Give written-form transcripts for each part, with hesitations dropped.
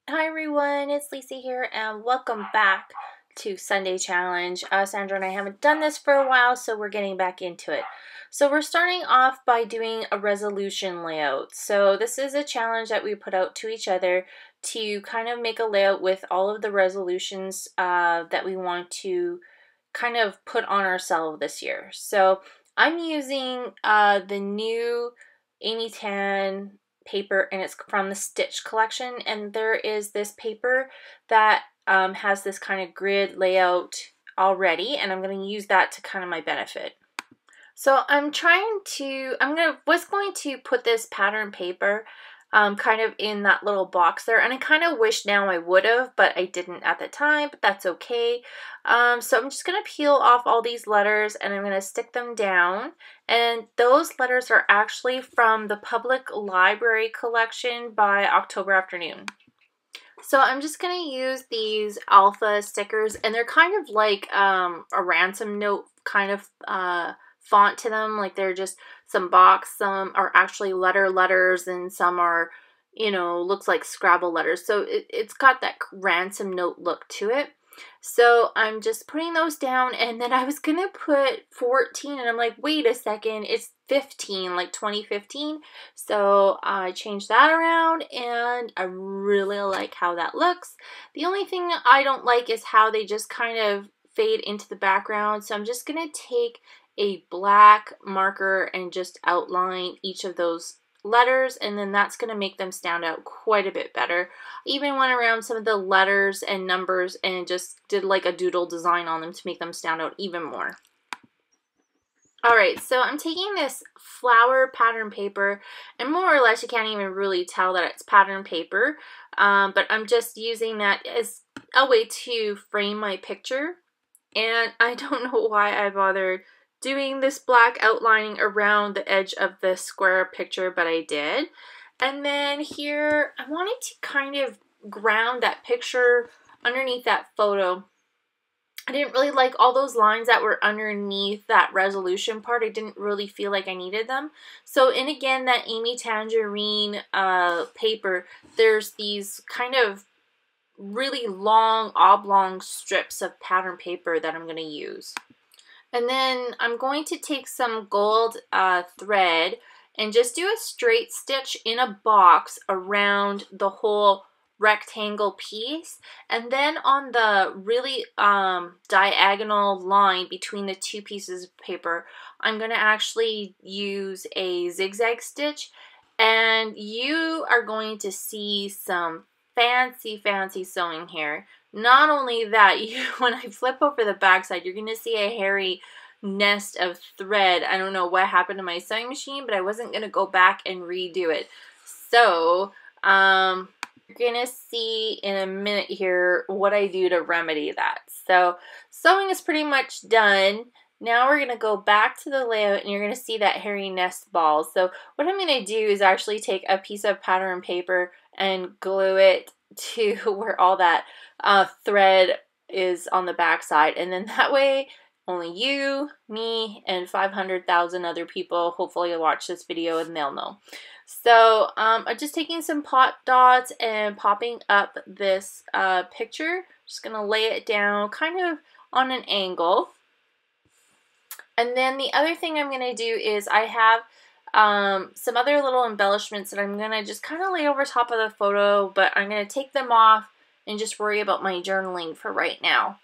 Hi everyone, it's Lisa here and welcome back to Sunday Challenge. Sandra and I haven't done this for a while, so we're getting back into it. So we're starting off by doing a resolution layout. So this is a challenge that we put out to each other to kind of make a layout with all of the resolutions that we want to kind of put on ourselves this year. So I'm using the new Amy Tan paper, and it's from the Stitch collection, and there is this paper that has this kind of grid layout already, and I'm going to use that to kind of my benefit. So was going to put this pattern paper kind of in that little box there, and I kind of wish now I would have, but I didn't at the time, but that's okay. So I'm just going to peel off all these letters and I'm going to stick them down, and those letters are actually from the Public Library collection by October Afternoon. So I'm just going to use these alpha stickers, and they're kind of like a ransom note kind of font to them. Like they're just some box, some are actually letters, and some are, you know, looks like Scrabble letters. So it's got that ransom note look to it. So I'm just putting those down, and then I was going to put 14, and I'm like, wait a second, it's 15, like 2015. So I changed that around, and I really like how that looks. The only thing I don't like is how they just kind of fade into the background. So I'm just going to take a black marker and just outline each of those letters, and then that's going to make them stand out quite a bit better. I even went around some of the letters and numbers and just did like a doodle design on them to make them stand out even more. Alright, so I'm taking this flower pattern paper, and more or less you can't even really tell that it's pattern paper, but I'm just using that as a way to frame my picture, and I don't know why I bothered doing this black outlining around the edge of the square picture, but I did. And then here, I wanted to kind of ground that picture underneath that photo. I didn't really like all those lines that were underneath that resolution part. I didn't really feel like I needed them. So, and again, that Amy Tangerine paper, there's these kind of really long oblong strips of pattern paper that I'm going to use. And then I'm going to take some gold thread and just do a straight stitch in a box around the whole rectangle piece, and then on the really diagonal line between the two pieces of paper, I'm going to actually use a zigzag stitch, and you are going to see some fancy sewing here. Not only that, when I flip over the backside, you're going to see a hairy nest of thread. I don't know what happened to my sewing machine, but I wasn't going to go back and redo it. So, you're going to see in a minute here what I do to remedy that. So, sewing is pretty much done. Now we're going to go back to the layout, and you're going to see that hairy nest ball. So what I'm going to do is actually take a piece of pattern paper and glue it to where all that thread is on the back side. And then that way, only you, me, and 500,000 other people hopefully will watch this video and they'll know. So I'm just taking some pot dots and popping up this picture. Just going to lay it down kind of on an angle. And then the other thing I'm going to do is I have some other little embellishments that I'm going to just kind of lay over top of the photo, but I'm going to take them off and just worry about my journaling for right now.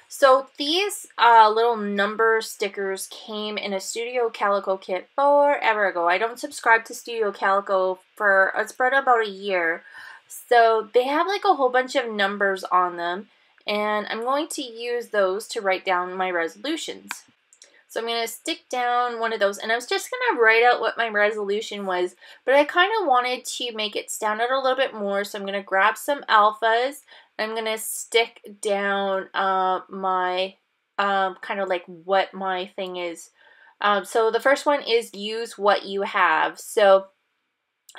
So these little number stickers came in a Studio Calico kit forever ago. I don't subscribe to Studio Calico for, it's been about a year. So they have like a whole bunch of numbers on them, and I'm going to use those to write down my resolutions. So I'm going to stick down one of those, and I was just going to write out what my resolution was, but I kind of wanted to make it stand out a little bit more, so I'm going to grab some alphas. I'm going to stick down my kind of like what my thing is. So the first one is use what you have. So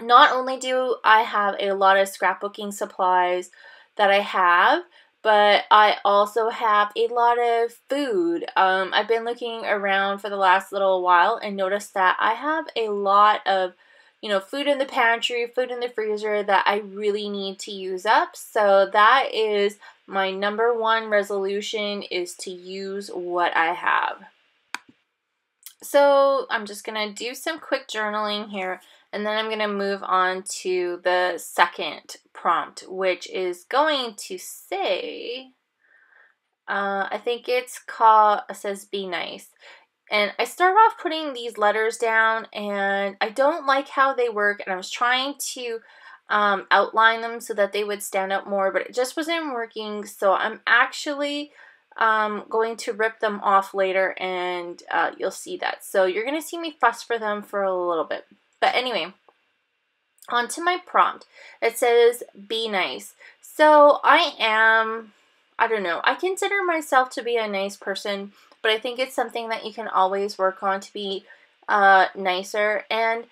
not only do I have a lot of scrapbooking supplies that I have, but I also have a lot of food. I've been looking around for the last little while and noticed that I have a lot of you know, food in the pantry, food in the freezer that I really need to use up. So that is my #1 resolution, is to use what I have. So I'm just going to do some quick journaling here, and then I'm going to move on to the second prompt, which is going to say, I think it's called, it says be nice. And I start off putting these letters down, and I don't like how they work, and I was trying to outline them so that they would stand out more, but it just wasn't working. So I'm actually going to rip them off later, and you'll see that. So you're going to see me fuss for them for a little bit. But anyway, on to my prompt. It says, be nice. So I don't know, I consider myself to be a nice person, but I think it's something that you can always work on to be nicer. And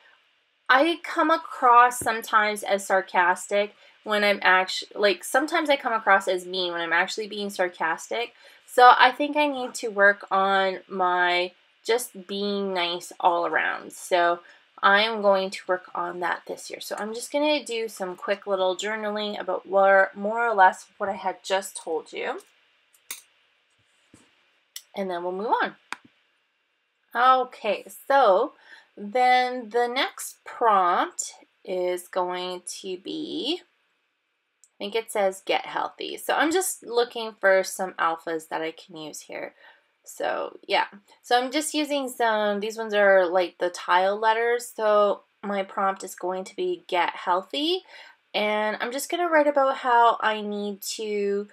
I come across sometimes as sarcastic when I'm actually, like, sometimes I come across as mean when I'm actually being sarcastic. So I think I need to work on my just being nice all around. So I'm going to work on that this year. So I'm just going to do some quick little journaling about more or less what I had just told you. And then we'll move on. Okay, so then the next prompt is going to be, I think it says get healthy. So I'm just looking for some alphas that I can use here. So yeah, so I'm just using some, these ones are like the tile letters. So my prompt is going to be get healthy. And I'm just going to write about how I need to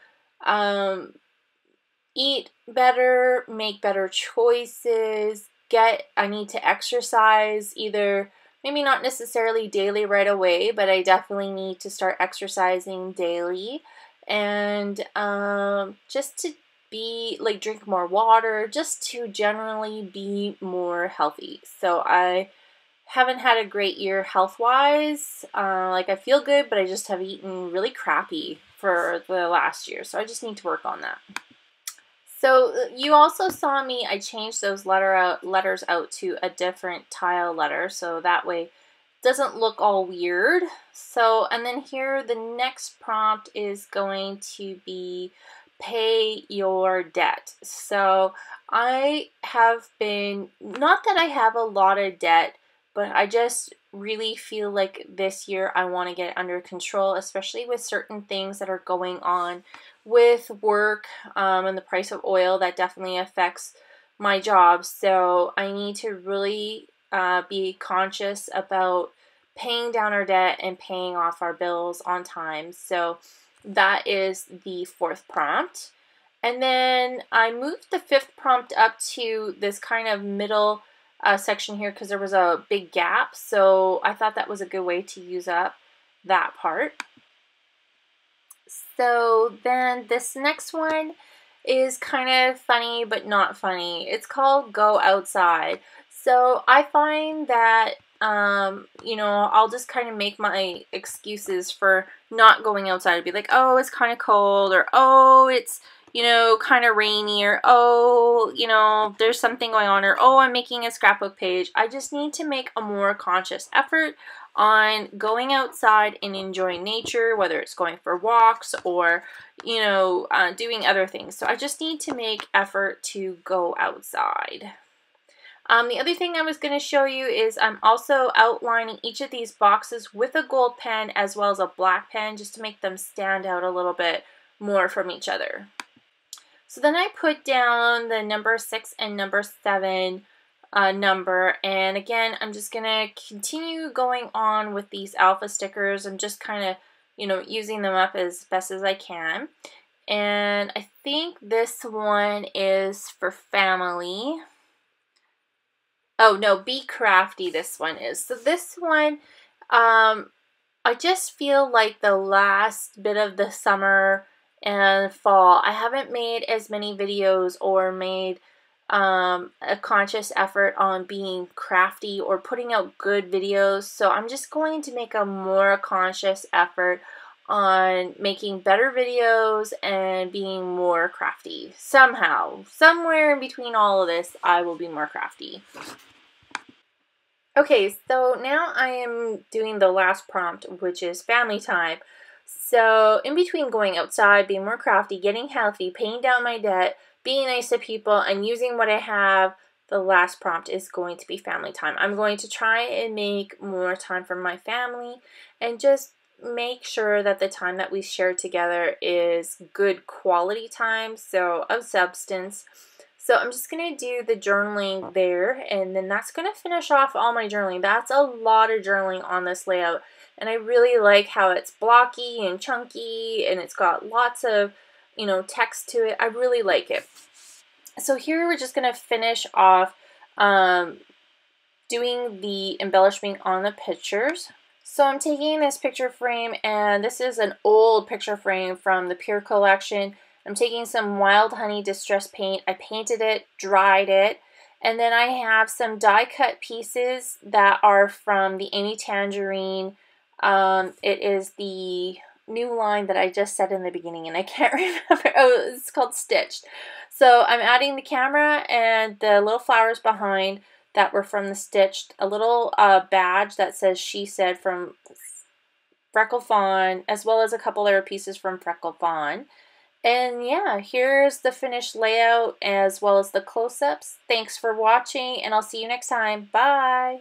eat better, make better choices, I need to exercise, either maybe not necessarily daily right away, but I definitely need to start exercising daily, and just to be like drink more water, just to generally be more healthy. So I haven't had a great year health-wise. Like I feel good, but I just have eaten really crappy for the last year, so I just need to work on that. So you also saw me, I changed those letters out to a different tile letter, so that way it doesn't look all weird. So, and then here the next prompt is going to be pay your debt. So I have been, not that I have a lot of debt, but I just really feel like this year I want to get under control, especially with certain things that are going on with work and the price of oil. That definitely affects my job. So I need to really be conscious about paying down our debt and paying off our bills on time. So that is the 4th prompt. And then I moved the 5th prompt up to this kind of middle section here because there was a big gap. So I thought that was a good way to use up that part. So then this next one is kind of funny but not funny. It's called Go Outside. So I find that, you know, I'll just kind of make my excuses for not going outside. I'd be like, oh, it's kind of cold, or oh, it's, you know, kind of rainy, or oh, you know, there's something going on, or oh, I'm making a scrapbook page. I just need to make a more conscious effort on going outside and enjoying nature, whether it's going for walks or, you know, doing other things. So I just need to make effort to go outside. The other thing I was going to show you is I'm also outlining each of these boxes with a gold pen as well as a black pen, just to make them stand out a little bit more from each other. So then I put down the number 6 and number 7 number, and again I'm just gonna continue going on with these alpha stickers. I'm just kind of, you know, using them up as best as I can. And I think this one is for family. Oh no, be crafty, this one is. So this one, I just feel like the last bit of the summer and fall, I haven't made as many videos or made a conscious effort on being crafty or putting out good videos. So I'm just going to make a more conscious effort on making better videos and being more crafty. Somehow, somewhere in between all of this, I will be more crafty. Okay, so now I am doing the last prompt, which is family time. So in between going outside, being more crafty, getting healthy, paying down my debt, being nice to people, and using what I have, the last prompt is going to be family time. I'm going to try and make more time for my family and just make sure that the time that we share together is good quality time, so of substance. So I'm just going to do the journaling there, and then that's going to finish off all my journaling. That's a lot of journaling on this layout, and I really like how it's blocky and chunky, and it's got lots of, text to it. I really like it. So here we're just going to finish off doing the embellishment on the pictures. So I'm taking this picture frame, and this is an old picture frame from the Pier collection. I'm taking some Wild Honey Distress paint. I painted it, dried it, and then I have some die cut pieces that are from the Amy Tangerine. It is the new line that I just said in the beginning, and I can't remember. Oh, it's called Stitched. So I'm adding the camera and the little flowers behind that were from the Stitched, a little badge that says She Said from Freckled Fawn, as well as a couple other pieces from Freckled Fawn. And yeah, here's the finished layout as well as the close-ups. Thanks for watching, and I'll see you next time. Bye!